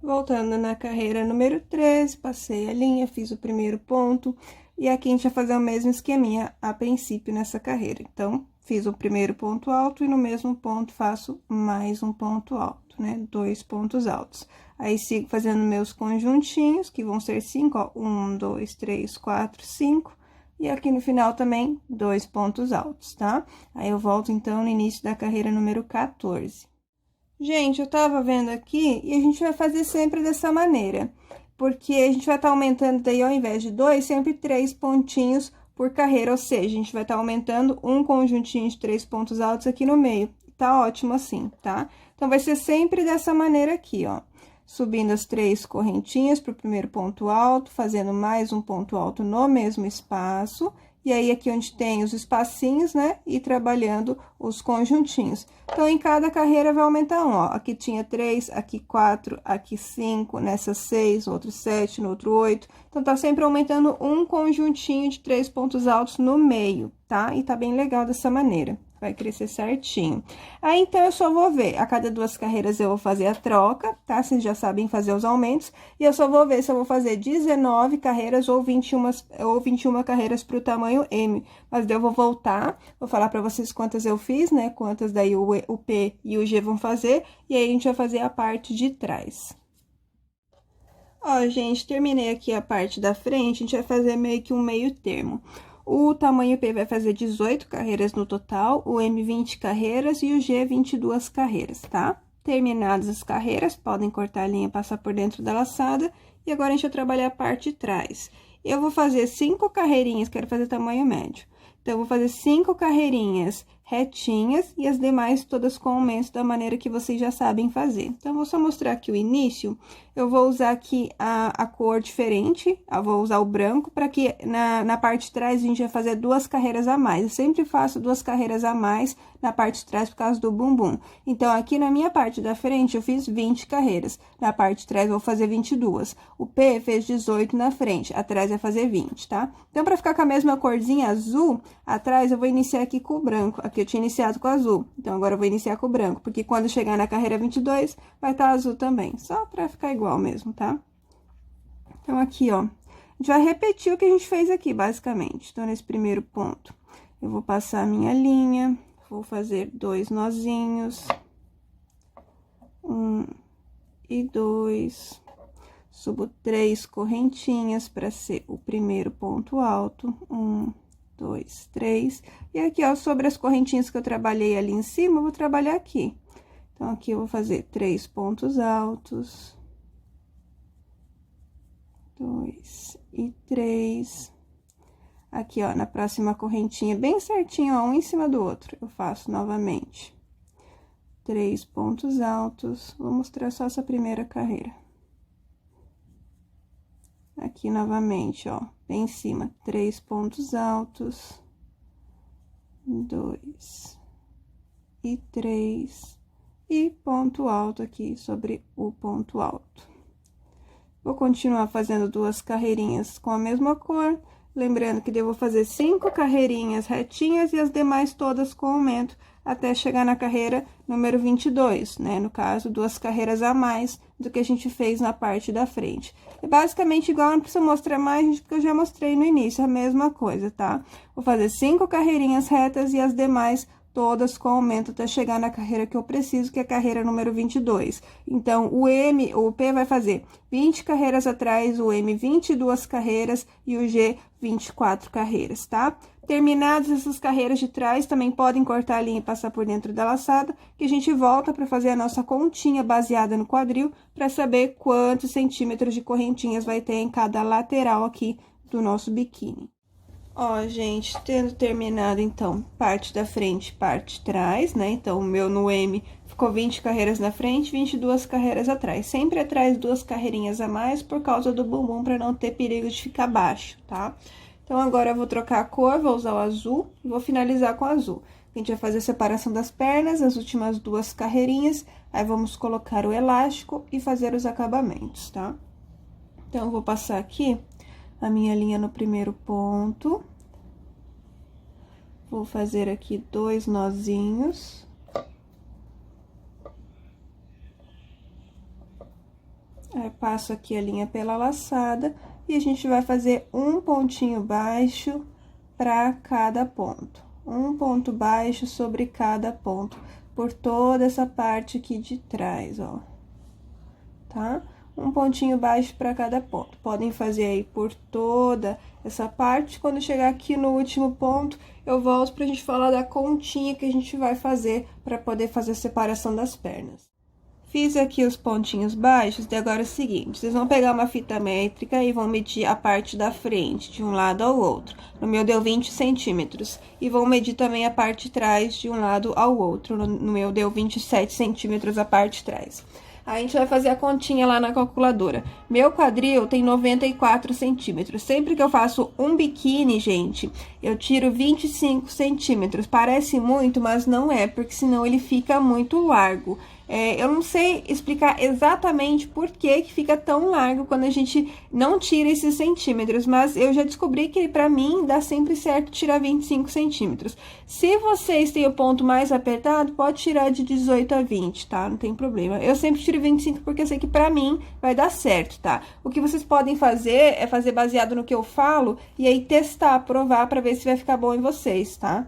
Voltando na carreira número 13, passei a linha, fiz o primeiro ponto, e aqui a gente vai fazer o mesmo esqueminha a princípio nessa carreira. Então, fiz o primeiro ponto alto e no mesmo ponto faço mais um ponto alto, né? 2 pontos altos. Aí, sigo fazendo meus conjuntinhos, que vão ser 5, ó, 1, 2, 3, 4, 5. E aqui no final também, 2 pontos altos, tá? Aí, eu volto, então, no início da carreira número 14. Gente, eu tava vendo aqui e a gente vai fazer sempre dessa maneira, porque a gente vai estar aumentando daí, ao invés de 2, sempre 3 pontinhos por carreira, ou seja, a gente vai estar aumentando um conjuntinho de 3 pontos altos aqui no meio. Tá ótimo assim, tá? Então, vai ser sempre dessa maneira aqui, ó. Subindo as 3 correntinhas pro primeiro ponto alto, fazendo mais um ponto alto no mesmo espaço. E aí, aqui onde tem os espacinhos, né? E trabalhando os conjuntinhos. Então, em cada carreira vai aumentar um, ó. Aqui tinha 3, aqui 4, aqui 5, nessa 6, no outro 7, no outro 8. Então, tá sempre aumentando um conjuntinho de 3 pontos altos no meio, tá? E tá bem legal dessa maneira. Vai crescer certinho. Aí, então, eu só vou ver, a cada 2 carreiras eu vou fazer a troca, tá? Vocês já sabem fazer os aumentos. E eu só vou ver se eu vou fazer 19 carreiras ou 21 carreiras pro tamanho M. Mas daí eu vou voltar, vou falar pra vocês quantas eu fiz, né? Quantas daí o P e o G vão fazer. E aí, a gente vai fazer a parte de trás. Ó, gente, terminei aqui a parte da frente, a gente vai fazer meio que um meio termo. O tamanho P vai fazer 18 carreiras no total, o M 20 carreiras e o G 22 carreiras, tá? Terminadas as carreiras, podem cortar a linha e passar por dentro da laçada. E agora, a gente vai trabalhar a parte de trás. Eu vou fazer 5 carreirinhas, quero fazer tamanho médio. Então, eu vou fazer 5 carreirinhas retinhas e as demais todas com aumento da maneira que vocês já sabem fazer. Então, vou só mostrar aqui o início. Eu vou usar aqui a cor diferente, eu vou usar o branco, para que na parte de trás a gente vai fazer 2 carreiras a mais. Eu sempre faço 2 carreiras a mais na parte de trás por causa do bumbum. Então, aqui na minha parte da frente eu fiz 20 carreiras, na parte de trás eu vou fazer 22. O P fez 18 na frente, atrás vai fazer 20, tá? Então, para ficar com a mesma corzinha azul, atrás eu vou iniciar aqui com o branco. Aqui eu tinha iniciado com o azul, então agora eu vou iniciar com o branco, porque quando chegar na carreira 22, vai estar azul também, só pra ficar igual mesmo, tá? Então, aqui, ó, a gente vai repetir o que a gente fez aqui, basicamente. Então, nesse primeiro ponto, eu vou passar a minha linha, vou fazer 2 nozinhos, 1 e 2, subo 3 correntinhas para ser o primeiro ponto alto, 1, 2, 3. E aqui, ó, sobre as correntinhas que eu trabalhei ali em cima, eu vou trabalhar aqui. Então, aqui eu vou fazer 3 pontos altos, 2 e 3. Aqui, ó, na próxima correntinha, bem certinho, ó, um em cima do outro, eu faço novamente 3 pontos altos. Vou mostrar só essa primeira carreira. Aqui, novamente, ó, bem em cima, 3 pontos altos, 2 e 3, e ponto alto aqui sobre o ponto alto. Vou continuar fazendo 2 carreirinhas com a mesma cor, lembrando que devo fazer 5 carreirinhas retinhas e as demais todas com aumento, até chegar na carreira número 22, né? No caso, 2 carreiras a mais do que a gente fez na parte da frente. É basicamente igual, não precisa mostrar mais, gente, porque eu já mostrei no início, a mesma coisa, tá? Vou fazer 5 carreirinhas retas e as demais todas com aumento até chegar na carreira que eu preciso, que é a carreira número 22. Então, o P vai fazer 20 carreiras atrás, o M 22 carreiras e o G 24 carreiras, tá? Terminadas essas carreiras de trás, também podem cortar a linha e passar por dentro da laçada, que a gente volta para fazer a nossa continha baseada no quadril, para saber quantos centímetros de correntinhas vai ter em cada lateral aqui do nosso biquíni. Ó, gente, tendo terminado, então, parte da frente, parte de trás, né? Então, o meu no M ficou 20 carreiras na frente, 22 carreiras atrás. Sempre atrás 2 carreirinhas a mais, por causa do bumbum, para não ter perigo de ficar baixo, tá? Então, agora eu vou trocar a cor, vou usar o azul e vou finalizar com o azul. A gente vai fazer a separação das pernas, as últimas 2 carreirinhas, aí vamos colocar o elástico e fazer os acabamentos, tá? Então, eu vou passar aqui a minha linha no primeiro ponto. Vou fazer aqui 2 nozinhos. Aí, passo aqui a linha pela laçada e a gente vai fazer um pontinho baixo para cada ponto. Um ponto baixo sobre cada ponto, por toda essa parte aqui de trás, ó. Tá? Um pontinho baixo para cada ponto. Podem fazer aí por toda essa parte. Quando chegar aqui no último ponto, eu volto pra gente falar da continha que a gente vai fazer para poder fazer a separação das pernas. Fiz aqui os pontinhos baixos, e agora é o seguinte, vocês vão pegar uma fita métrica e vão medir a parte da frente, de um lado ao outro. No meu deu 20 centímetros. E vão medir também a parte de trás, de um lado ao outro. No meu deu 27 centímetros a parte de trás. Aí, a gente vai fazer a continha lá na calculadora. Meu quadril tem 94 centímetros. Sempre que eu faço um biquíni, gente, eu tiro 25 centímetros. Parece muito, mas não é, porque senão ele fica muito largo. Eu não sei explicar exatamente por que fica tão largo quando a gente não tira esses centímetros, mas eu já descobri que pra mim dá sempre certo tirar 25 centímetros. Se vocês têm o ponto mais apertado, pode tirar de 18 a 20, tá? Não tem problema. Eu sempre tiro 25 porque eu sei que pra mim vai dar certo, tá? O que vocês podem fazer é fazer baseado no que eu falo e aí testar, provar pra ver se vai ficar bom em vocês, tá?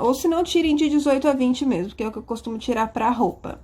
Ou se não, tirem de 18 a 20 mesmo, que é o que eu costumo tirar pra roupa.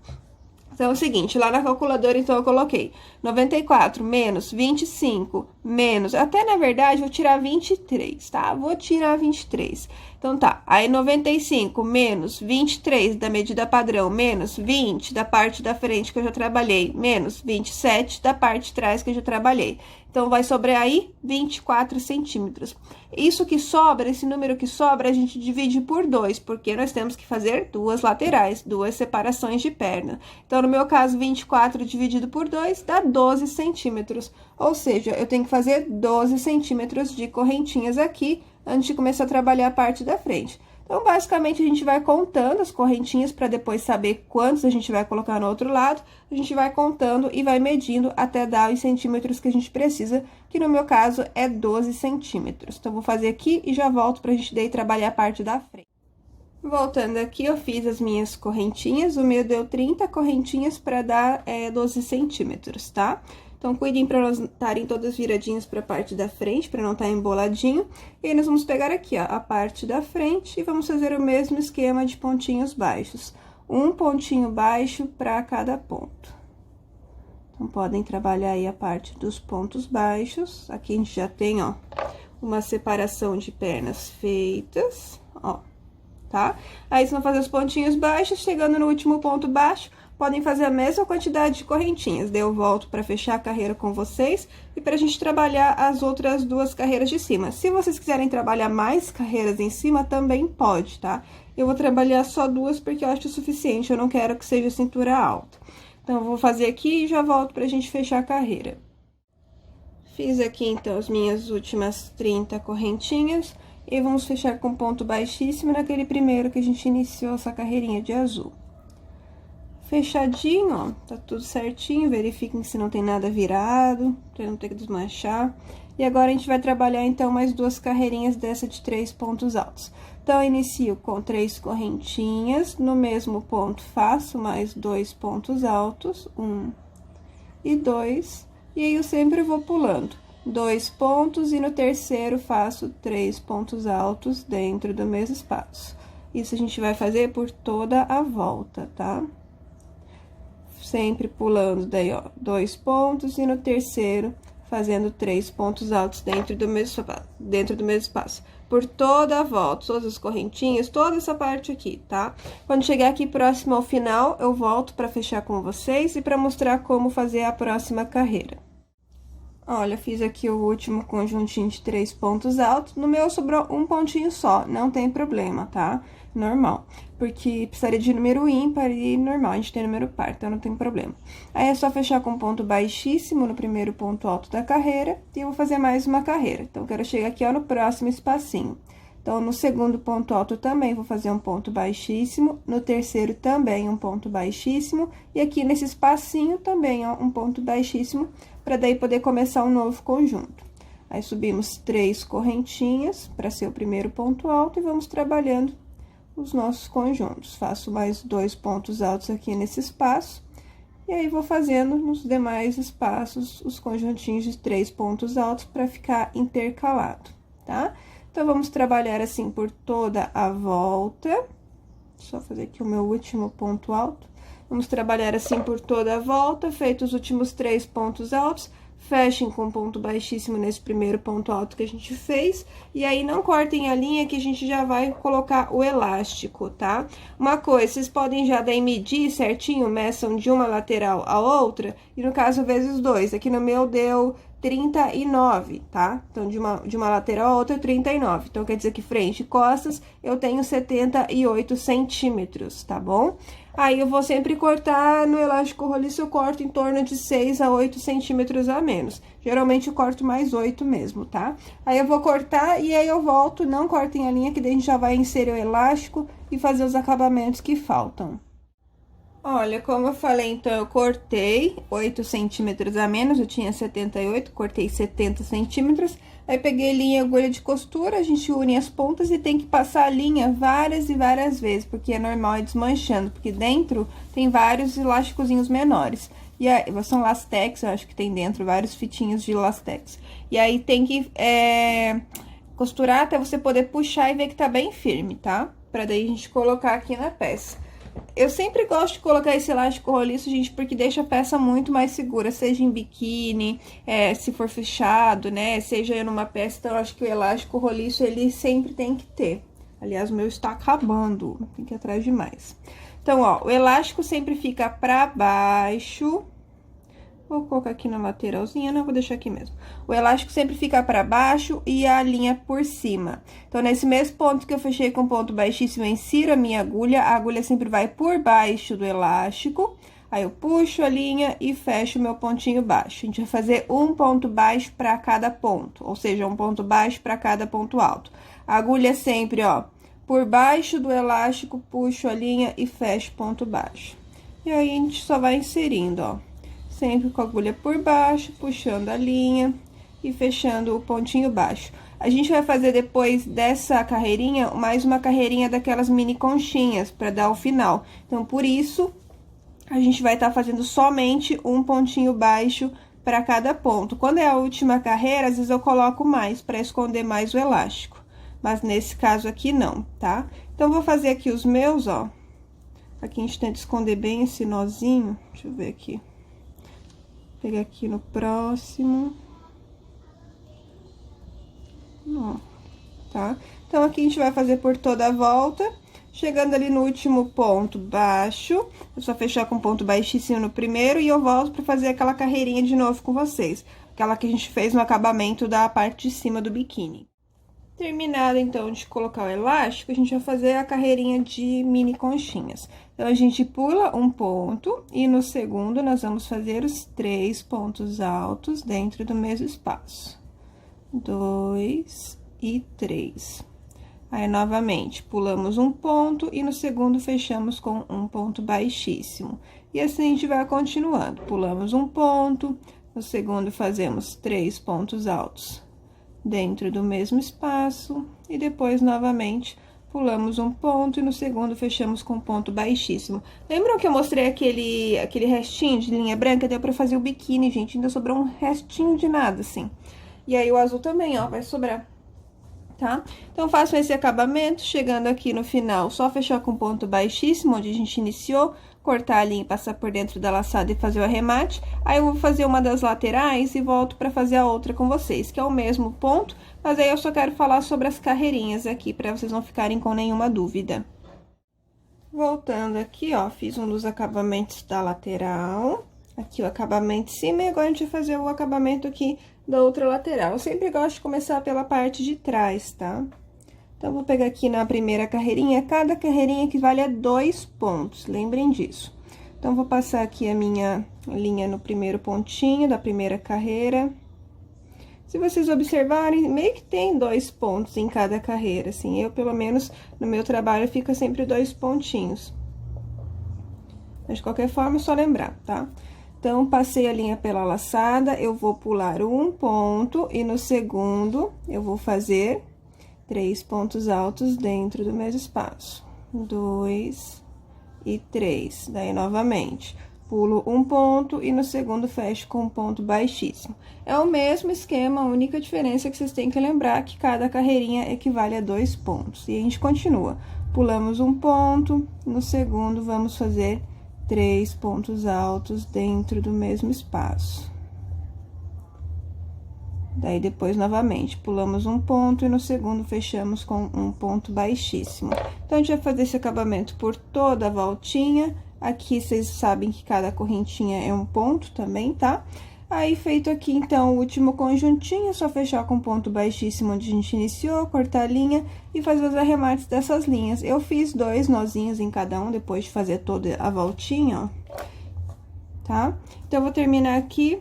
Então, é o seguinte, lá na calculadora, então, eu coloquei 94 menos 25 menos... Até, na verdade, vou tirar 23, tá? Vou tirar 23. Então, tá. Aí, 95 menos 23 da medida padrão, menos 20 da parte da frente que eu já trabalhei, menos 27 da parte de trás que eu já trabalhei. Então, vai sobrar aí 24 centímetros. Isso que sobra, esse número que sobra, a gente divide por 2, porque nós temos que fazer duas laterais, duas separações de perna. Então, no meu caso, 24 dividido por 2 dá 12 centímetros. Ou seja, eu tenho que fazer 12 centímetros de correntinhas aqui, antes de começar a trabalhar a parte da frente. Então, basicamente, a gente vai contando as correntinhas para depois saber quantos a gente vai colocar no outro lado. A gente vai contando e vai medindo até dar os centímetros que a gente precisa, que no meu caso é 12 centímetros. Então, vou fazer aqui e já volto pra gente daí trabalhar a parte da frente. Voltando aqui, eu fiz as minhas correntinhas, o meu deu 30 correntinhas para dar 12 centímetros, tá? Então, cuidem para elas estarem todas viradinhas para a parte da frente, para não estar emboladinho. E aí, nós vamos pegar aqui, ó, a parte da frente e vamos fazer o mesmo esquema de pontinhos baixos. Um pontinho baixo para cada ponto. Então, podem trabalhar aí a parte dos pontos baixos. Aqui a gente já tem, ó, uma separação de pernas feitas, ó, tá? Aí, vocês vão fazer os pontinhos baixos, chegando no último ponto baixo, podem fazer a mesma quantidade de correntinhas. Daí eu volto para fechar a carreira com vocês e pra gente trabalhar as outras duas carreiras de cima. Se vocês quiserem trabalhar mais carreiras em cima, também pode, tá? Eu vou trabalhar só duas porque eu acho o suficiente, eu não quero que seja cintura alta. Então, eu vou fazer aqui e já volto pra gente fechar a carreira. Fiz aqui, então, as minhas últimas 30 correntinhas e vamos fechar com ponto baixíssimo naquele primeiro que a gente iniciou essa carreirinha de azul. Fechadinho, ó, tá tudo certinho, verifiquem se não tem nada virado, pra não ter que desmanchar. E agora, a gente vai trabalhar, então, mais duas carreirinhas dessa de 3 pontos altos. Então, eu inicio com 3 correntinhas, no mesmo ponto faço mais 2 pontos altos, 1 e 2, e aí eu sempre vou pulando 2 pontos e no terceiro faço 3 pontos altos dentro do mesmo espaço. Isso a gente vai fazer por toda a volta, tá? Sempre pulando daí, ó, 2 pontos e no terceiro fazendo 3 pontos altos dentro do mesmo espaço. Por toda a volta, todas as correntinhas, toda essa parte aqui, tá? Quando chegar aqui próximo ao final, eu volto pra fechar com vocês e pra mostrar como fazer a próxima carreira. Olha, fiz aqui o último conjuntinho de 3 pontos altos. No meu sobrou um pontinho só, não tem problema, tá? Normal. Porque precisaria de número ímpar e normal, a gente tem número par, então não tem problema. Aí, é só fechar com ponto baixíssimo no primeiro ponto alto da carreira e eu vou fazer mais uma carreira. Então, eu quero chegar aqui, ó, no próximo espacinho. Então, no segundo ponto alto também vou fazer um ponto baixíssimo, no terceiro também um ponto baixíssimo, e aqui nesse espacinho também, ó, um ponto baixíssimo, para daí poder começar um novo conjunto. Aí, subimos 3 correntinhas para ser o primeiro ponto alto e vamos trabalhando os nossos conjuntos. Faço mais 2 pontos altos aqui nesse espaço, E aí, vou fazendo nos demais espaços os conjuntinhos de 3 pontos altos para ficar intercalado, tá? Então, vamos trabalhar assim por toda a volta. Só fazer aqui o meu último ponto alto. Vamos trabalhar assim por toda a volta, feitos os últimos 3 pontos altos. Fechem com ponto baixíssimo nesse primeiro ponto alto que a gente fez. E aí, não cortem a linha que a gente já vai colocar o elástico, tá? Uma coisa, vocês podem já daí medir certinho, meçam de uma lateral a outra. E no caso, vezes 2. Aqui no meu deu 39, tá? Então, de uma lateral a outra, 39. Então, quer dizer que frente e costas, eu tenho 78 centímetros, tá bom? Aí, eu vou sempre cortar no elástico roliço, eu corto em torno de 6 a 8 centímetros a menos. Geralmente, eu corto mais 8 mesmo, tá? Aí, eu vou cortar e aí eu volto, não cortem a linha, que daí a gente já vai inserir o elástico e fazer os acabamentos que faltam. Olha, como eu falei, então, eu cortei 8 centímetros a menos, eu tinha 78, cortei 70 centímetros. Aí, peguei linha e agulha de costura, a gente une as pontas e tem que passar a linha várias e várias vezes, porque é normal ir desmanchando, porque dentro tem vários elásticozinhos menores. E aí, são lastex, eu acho que tem dentro vários fitinhos de lastex. E aí, tem que costurar até você poder puxar e ver que tá bem firme, tá? Pra daí a gente colocar aqui na peça. Eu sempre gosto de colocar esse elástico roliço, gente, porque deixa a peça muito mais segura, seja em biquíni, se for fechado, né, seja numa peça. Então, eu acho que o elástico roliço, ele sempre tem que ter. Aliás, o meu está acabando, tem que ir atrás de mais. Então, ó, o elástico sempre fica pra baixo. Vou colocar aqui na lateralzinha, não, vou deixar aqui mesmo. O elástico sempre fica pra baixo e a linha por cima. Então, nesse mesmo ponto que eu fechei com ponto baixíssimo, eu insiro a minha agulha. A agulha sempre vai por baixo do elástico. Aí, eu puxo a linha e fecho o meu pontinho baixo. A gente vai fazer um ponto baixo pra cada ponto, ou seja, um ponto baixo pra cada ponto alto. A agulha sempre, ó, por baixo do elástico, puxo a linha e fecho ponto baixo. E aí, a gente só vai inserindo, ó. Sempre com a agulha por baixo, puxando a linha e fechando o pontinho baixo. A gente vai fazer depois dessa carreirinha, mais uma carreirinha daquelas mini conchinhas, para dar o final. Então, por isso, a gente vai estar fazendo somente um pontinho baixo para cada ponto. Quando é a última carreira, às vezes eu coloco mais, para esconder mais o elástico. Mas nesse caso aqui, não, tá? Então, vou fazer aqui os meus, ó. Aqui a gente tenta esconder bem esse nozinho. Deixa eu ver aqui. Pegar aqui no próximo. Ó, tá? Então, aqui a gente vai fazer por toda a volta. Chegando ali no último ponto baixo, é só fechar com ponto baixíssimo no primeiro e eu volto pra fazer aquela carreirinha de novo com vocês. Aquela que a gente fez no acabamento da parte de cima do biquíni. Terminado, então, de colocar o elástico, a gente vai fazer a carreirinha de mini conchinhas. Então, a gente pula um ponto e no segundo nós vamos fazer os 3 pontos altos dentro do mesmo espaço. 2 e 3. Aí, novamente, pulamos um ponto e no segundo fechamos com um ponto baixíssimo. E assim a gente vai continuando. Pulamos um ponto, no segundo fazemos 3 pontos altos dentro do mesmo espaço, e depois, novamente, pulamos um ponto e no segundo fechamos com ponto baixíssimo. Lembram que eu mostrei aquele restinho de linha branca? Deu pra fazer o biquíni, gente, ainda sobrou um restinho de nada, assim. E aí, o azul também, ó, vai sobrar, tá? Então, faço esse acabamento, chegando aqui no final, só fechar com ponto baixíssimo, onde a gente iniciou, cortar a linha e passar por dentro da laçada e fazer o arremate. Aí, eu vou fazer uma das laterais e volto pra fazer a outra com vocês, que é o mesmo ponto, mas aí eu só quero falar sobre as carreirinhas aqui, pra vocês não ficarem com nenhuma dúvida. Voltando aqui, ó, fiz um dos acabamentos da lateral, aqui o acabamento de cima, e agora a gente vai fazer o acabamento aqui da outra lateral. Eu sempre gosto de começar pela parte de trás, tá? Então, vou pegar aqui na primeira carreirinha, cada carreirinha equivale a 2 pontos, lembrem disso. Então, vou passar aqui a minha linha no primeiro pontinho da primeira carreira. Se vocês observarem, meio que tem 2 pontos em cada carreira, assim. Eu, pelo menos, no meu trabalho, fica sempre 2 pontinhos. Mas, de qualquer forma, é só lembrar, tá? Então, passei a linha pela laçada, eu vou pular um ponto e no segundo eu vou fazer 3 pontos altos dentro do mesmo espaço. 2 e 3. Daí, novamente, pulo um ponto e no segundo fecho com um ponto baixíssimo. É o mesmo esquema, a única diferença é que vocês têm que lembrar que cada carreirinha equivale a 2 pontos. E a gente continua. Pulamos um ponto, no segundo vamos fazer 3 pontos altos dentro do mesmo espaço. Daí, depois, novamente, pulamos um ponto e no segundo fechamos com um ponto baixíssimo. Então, a gente vai fazer esse acabamento por toda a voltinha. Aqui, vocês sabem que cada correntinha é um ponto também, tá? Aí, feito aqui, então, o último conjuntinho, é só fechar com ponto baixíssimo onde a gente iniciou, cortar a linha e fazer os arremates dessas linhas. Eu fiz 2 nozinhos em cada um, depois de fazer toda a voltinha, ó. Tá? Então, eu vou terminar aqui.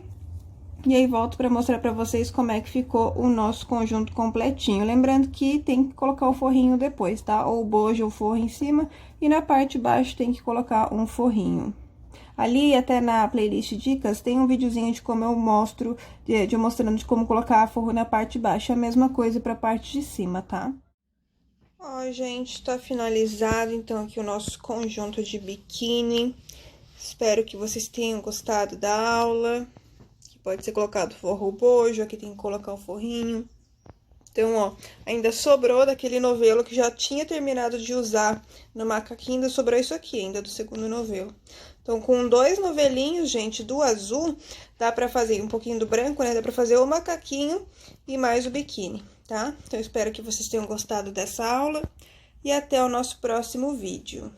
E aí, volto para mostrar para vocês como é que ficou o nosso conjunto completinho. Lembrando que tem que colocar o forrinho depois, tá? Ou o bojo ou forro em cima, e na parte de baixo tem que colocar um forrinho. Ali, até na playlist dicas, tem um videozinho de como eu mostro, mostrando de como colocar forro na parte de baixo. É a mesma coisa pra parte de cima, tá? Ó, gente, tá finalizado, então, aqui o nosso conjunto de biquíni. Espero que vocês tenham gostado da aula. Pode ser colocado forro ou bojo, aqui tem que colocar o forrinho. Então, ó, ainda sobrou daquele novelo que já tinha terminado de usar no macaquinho, ainda sobrou isso aqui, ainda do segundo novelo. Então, com 2 novelinhos, gente, do azul, dá pra fazer um pouquinho do branco, né? Dá pra fazer o macaquinho e mais o biquíni, tá? Então, eu espero que vocês tenham gostado dessa aula e até o nosso próximo vídeo.